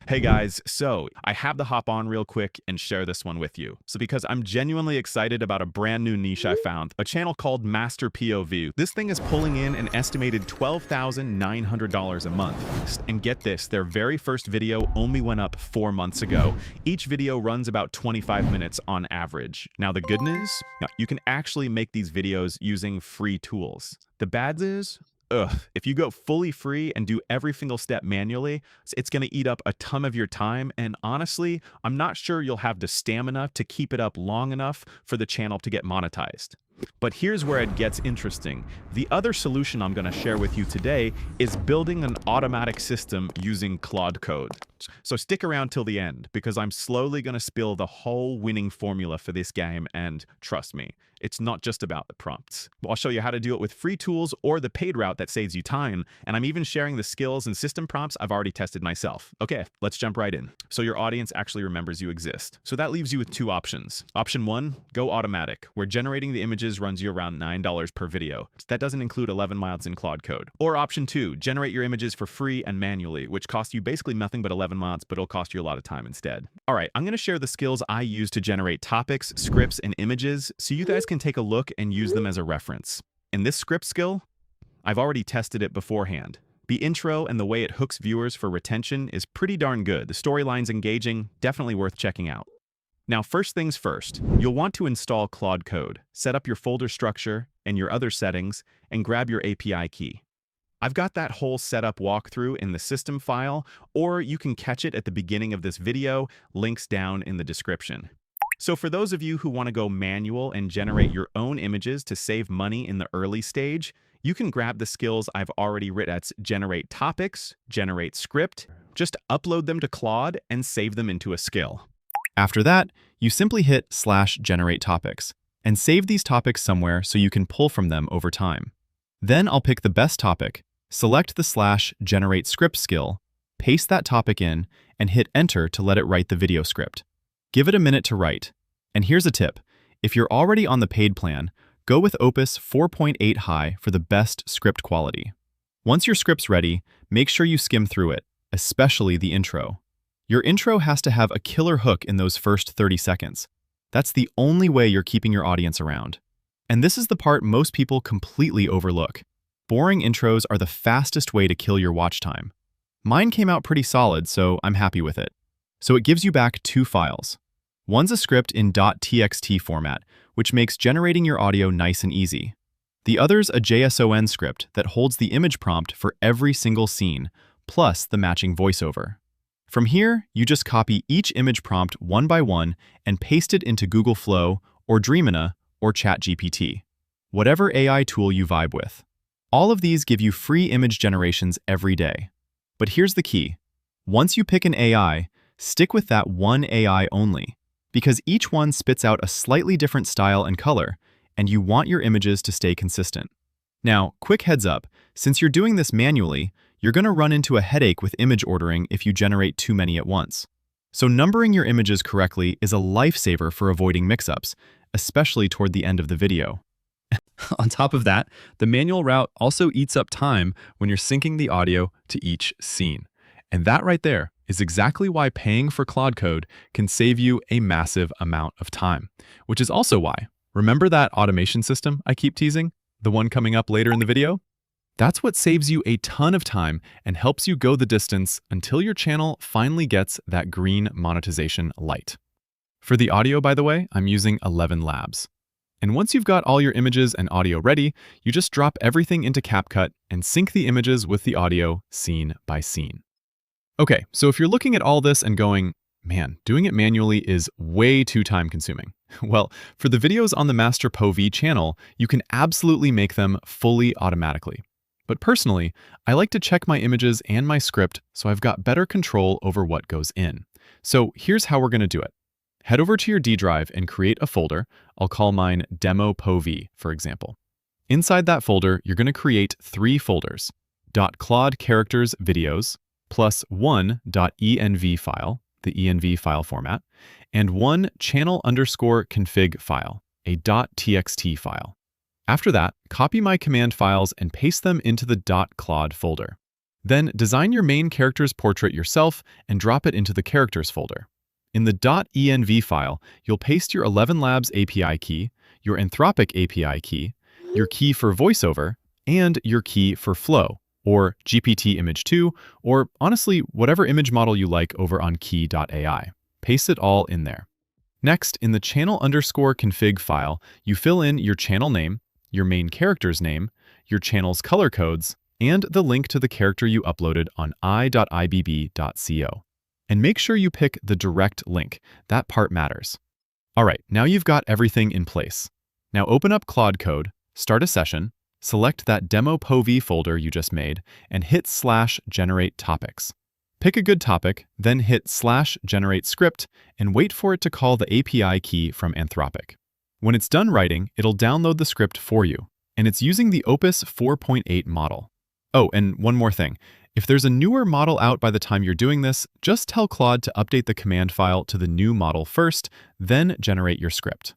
Hey guys, so I have to hop on real quick and share this one with you. So because I'm genuinely excited about a brand new niche I found, a channel called Master POV. This thing is pulling in an estimated $12,900 a month. And get this, their very first video only went up 4 months ago. Each video runs about 25 minutes on average. Now the good news, you can actually make these videos using free tools. The bad news, if you go fully free and do every single step manually, it's going to eat up a ton of your time. And honestly, I'm not sure you'll have the stamina to keep it up long enough for the channel to get monetized. But here's where it gets interesting. The other solution I'm going to share with you today is building an automatic system using Claude Code. So stick around till the end because I'm slowly going to spill the whole winning formula for this game, and trust me, it's not just about the prompts. I'll show you how to do it with free tools or the paid route that saves you time, and I'm even sharing the skills and system prompts I've already tested myself. Okay, let's jump right in. So your audience actually remembers you exist. So that leaves you with two options. Option one, go automatic, where generating the images runs you around $9 per video. That doesn't include 11 miles in Claude Code. Or option two, generate your images for free and manually, which costs you basically nothing but 11 miles, but it'll cost you a lot of time instead. All right, I'm going to share the skills I use to generate topics, scripts, and images so you guys can take a look and use them as a reference. In this script skill, I've already tested it beforehand. The intro and the way it hooks viewers for retention is pretty darn good. The storyline's engaging, definitely worth checking out. Now, first things first, you'll want to install Claude Code, set up your folder structure and your other settings, and grab your API key. I've got that whole setup walkthrough in the system file, or you can catch it at the beginning of this video, links down in the description. So for those of you who want to go manual and generate your own images to save money in the early stage, you can grab the skills I've already written. That's generate topics, generate script, just upload them to Claude and save them into a skill. After that, you simply hit /generate topics and save these topics somewhere so you can pull from them over time. Then I'll pick the best topic, select the /generate script skill, paste that topic in, and hit enter to let it write the video script. Give it a minute to write. And here's a tip. If you're already on the paid plan, go with Opus 4.8 High for the best script quality. Once your script's ready, make sure you skim through it, especially the intro. Your intro has to have a killer hook in those first 30 seconds. That's the only way you're keeping your audience around. And this is the part most people completely overlook. Boring intros are the fastest way to kill your watch time. Mine came out pretty solid, so I'm happy with it. So it gives you back two files. One's a script in .txt format, which makes generating your audio nice and easy. The other's a JSON script that holds the image prompt for every single scene, plus the matching voiceover. From here, you just copy each image prompt one by one and paste it into Google Flow or Dreamina or ChatGPT, whatever AI tool you vibe with. All of these give you free image generations every day. But here's the key. Once you pick an AI, stick with that one AI only, because each one spits out a slightly different style and color, and you want your images to stay consistent. Now, quick heads up, since you're doing this manually, you're going to run into a headache with image ordering if you generate too many at once. So numbering your images correctly is a lifesaver for avoiding mix-ups, especially toward the end of the video. On top of that, the manual route also eats up time when you're syncing the audio to each scene. And that right there is exactly why paying for Claude Code can save you a massive amount of time, which is also why, remember that automation system I keep teasing, the one coming up later in the video? That's what saves you a ton of time and helps you go the distance until your channel finally gets that green monetization light. For the audio, by the way, I'm using 11 Labs. And once you've got all your images and audio ready, you just drop everything into CapCut and sync the images with the audio scene by scene. Okay, so if you're looking at all this and going, man, doing it manually is way too time-consuming. Well, for the videos on the Master POV channel, you can absolutely make them fully automatically. But personally, I like to check my images and my script so I've got better control over what goes in. So here's how we're going to do it. Head over to your D drive and create a folder. I'll call mine Demo POV, for example. Inside that folder, you're going to create 3 folders: .claude characters videos, plus one .env file, the env file format, and one channel_config file, a .txt file. After that, copy my command files and paste them into the .claude folder. Then design your main character's portrait yourself and drop it into the characters folder. In the .env file, you'll paste your 11 Labs API key, your Anthropic API key, your key for voiceover, and your key for flow, or GPT Image 2, or honestly, whatever image model you like over on key.ai. Paste it all in there. Next, in the channel_config file, you fill in your channel name, your main character's name, your channel's color codes, and the link to the character you uploaded on i.ibb.co. And make sure you pick the direct link. That part matters. All right, now you've got everything in place. Now open up Claude Code, start a session, select that demo POV folder you just made, and hit /generate topics. Pick a good topic, then hit /generate script, and wait for it to call the API key from Anthropic. When it's done writing, it'll download the script for you, and it's using the Opus 4.8 model. Oh, and one more thing. If there's a newer model out by the time you're doing this, just tell Claude to update the command file to the new model first, then generate your script.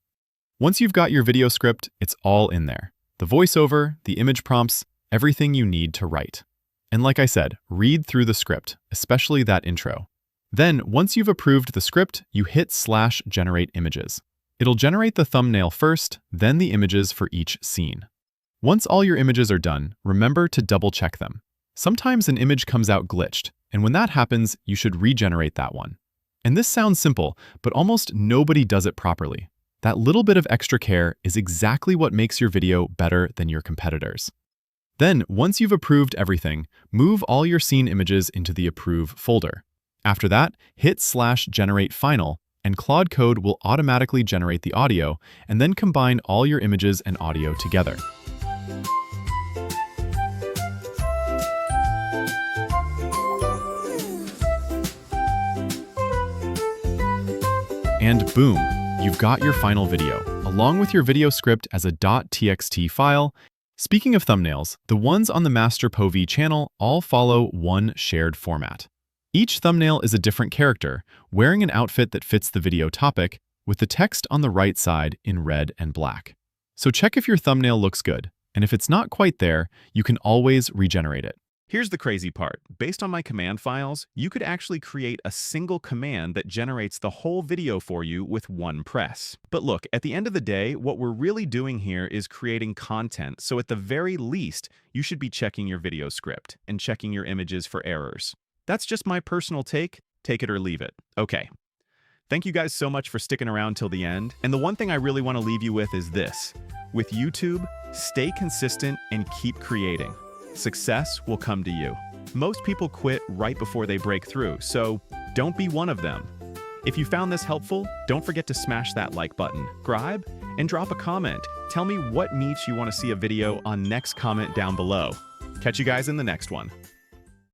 Once you've got your video script, it's all in there. The voiceover, the image prompts, everything you need to write. And like I said, read through the script, especially that intro. Then, once you've approved the script, you hit /generate images. It'll generate the thumbnail first, then the images for each scene. Once all your images are done, remember to double-check them. Sometimes an image comes out glitched, and when that happens, you should regenerate that one. And this sounds simple, but almost nobody does it properly. That little bit of extra care is exactly what makes your video better than your competitors. Then, once you've approved everything, move all your scene images into the Approve folder. After that, hit /generate final, and Claude Code will automatically generate the audio, and then combine all your images and audio together. And boom, you've got your final video, along with your video script as a .txt file. Speaking of thumbnails, the ones on the Master POV channel all follow one shared format. Each thumbnail is a different character, wearing an outfit that fits the video topic, with the text on the right side in red and black. So check if your thumbnail looks good, and if it's not quite there, you can always regenerate it. Here's the crazy part. Based on my command files, you could actually create a single command that generates the whole video for you with one press. But look, at the end of the day, what we're really doing here is creating content, so at the very least, you should be checking your video script and checking your images for errors. That's just my personal take it or leave it. Okay. Thank you guys so much for sticking around till the end. And the one thing I really want to leave you with is this. With YouTube, stay consistent and keep creating. Success will come to you. Most people quit right before they break through, so don't be one of them. If you found this helpful, don't forget to smash that like button, subscribe, and drop a comment. Tell me what niche you want to see a video on next comment down below. Catch you guys in the next one.